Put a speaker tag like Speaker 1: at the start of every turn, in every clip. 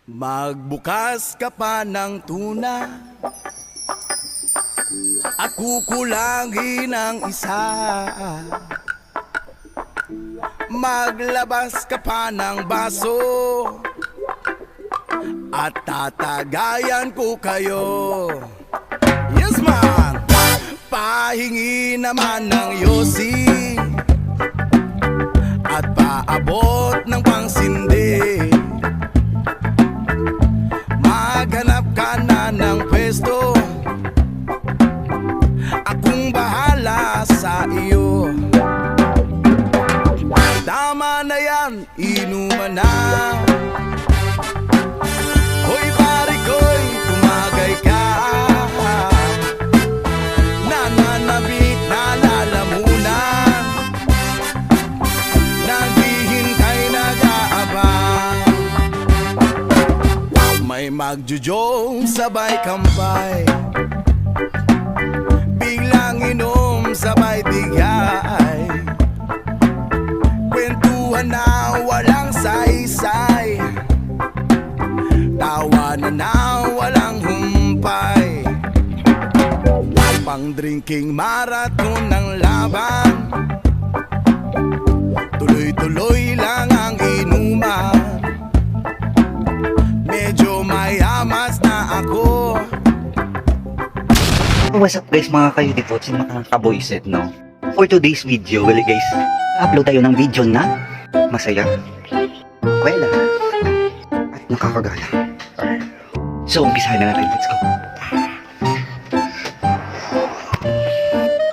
Speaker 1: Magbukas ka pa ng tuna at kukulangin ang isa. Maglabas ka pa ng baso at tatagayan ko kayo. Yes man! Pahingi naman ng yosi at paabot ng pangsindi. Maghanap ka na ng pwesto, akong bahala sa iyo. Tama na yan, inuman na. Hoy pare ko'y tumagay ka. Nananabik na lalamunan, naghihintay nag-aabang. May magjujong sabay kampay, biglang inom sabay bigay. Kwentuhan na walang saysay, tawanan na walang humpay. Pang drinking marathon ng laban, tuloy-tuloy lang ang inuman. Medyo mayamas na ako.
Speaker 2: What's up guys, mga kayo dito si mga kaboyset, no? For today's video, well guys, upload tayo ng video na masaya, kwela, at nakakagala. So, umpisahan na natin, let's go.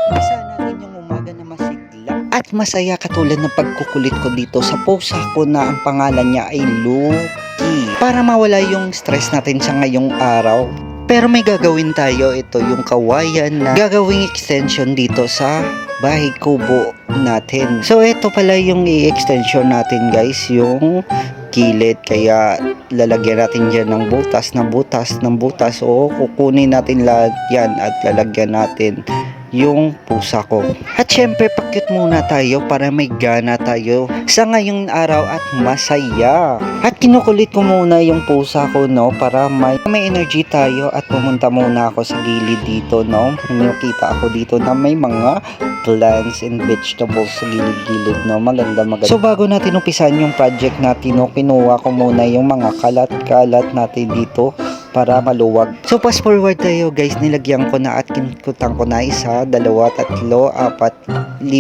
Speaker 2: Umpisa natin yung umaga na masigla at masaya, katulad ng pagkukulit ko dito sa post ko na ang pangalan niya ay Lucky, para mawala yung stress natin sa ngayong araw. Pero may gagawin tayo, ito yung kawayan na gagawing extension dito sa bahay kubo natin. So ito pala yung i-extension natin guys, yung kilid. Kaya lalagyan natin dyan ng butas na butas ng butas. O kukunin natin lahat yan at lalagyan natin yung pusa ko. At syempre pakyut muna tayo para may gana tayo sa ngayong araw at masaya. At kinukulit ko muna yung pusa ko, no, para may energy tayo. At pumunta muna ako sa gilid dito, no. Nakita ako dito na may mga plants and vegetables sa gilid-gilid, no. Maganda. So bago natin umpisan yung project natin, no, kinuha ko muna yung mga kalat-kalat natin dito para maluwag. So fast forward tayo guys, nilagyan ko na at kinkutan ko na 1, 2, 3, 4, 5, 6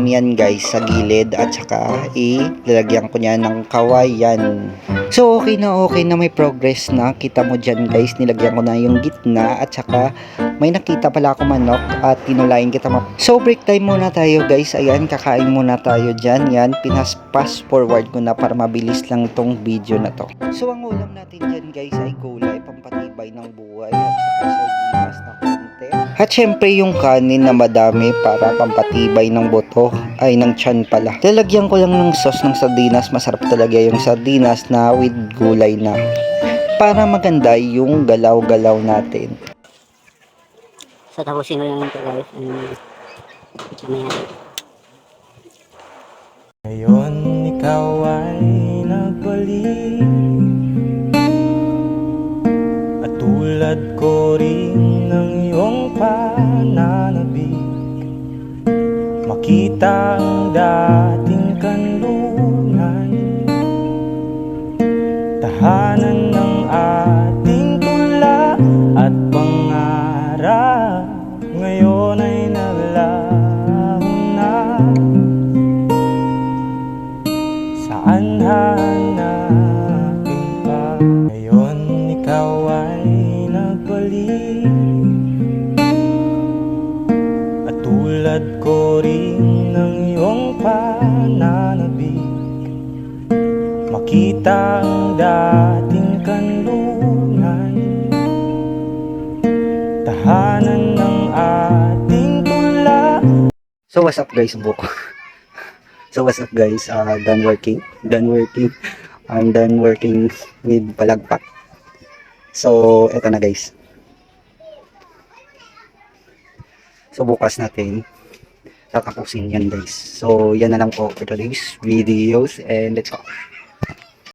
Speaker 2: yan guys sa gilid, at saka ilalagyan ko niya ng kawayan. So okay na may progress na. Kita mo dyan guys, nilagyan ko na yung gitna, at saka may nakita pala ako manok at tinulayin kita mo. So break time muna tayo guys. Ayan, kakain muna tayo dyan. Yan, fast forward ko na para mabilis lang tong video na to. So ang ulam natin dyan guys ay gulay, pampatibay ng buhay, at saka sardinas na konti. At syempre yung kanin na madami para pampatibay ng boto, ay ng tiyan pala. Lalagyan ko lang ng sauce ng sardinas. Masarap talaga yung sardinas na with gulay na, para maganda yung galaw-galaw natin.
Speaker 3: So tapusin ko lang ito guys.
Speaker 1: Ngayon ikaw ay nagbalik, at tulad ko rin ng iyong pananabik, makita ang dating kanlungan, tahanan ng ating tula at pangarap. Ngayon ay naglaho na, saan hanapin pa? Ngayon ikaw ay nagbalik, at tulad ko rin ng iyong pananabik, makita ang dating kanlungan, tahanan ng ating tula.
Speaker 2: So what's up guys, buko. So what's up guys, done working. I'm done working with palagpak. So eto na guys. So bukas natin tatapusin yan guys. So yan na lang po for today's videos, and let's go.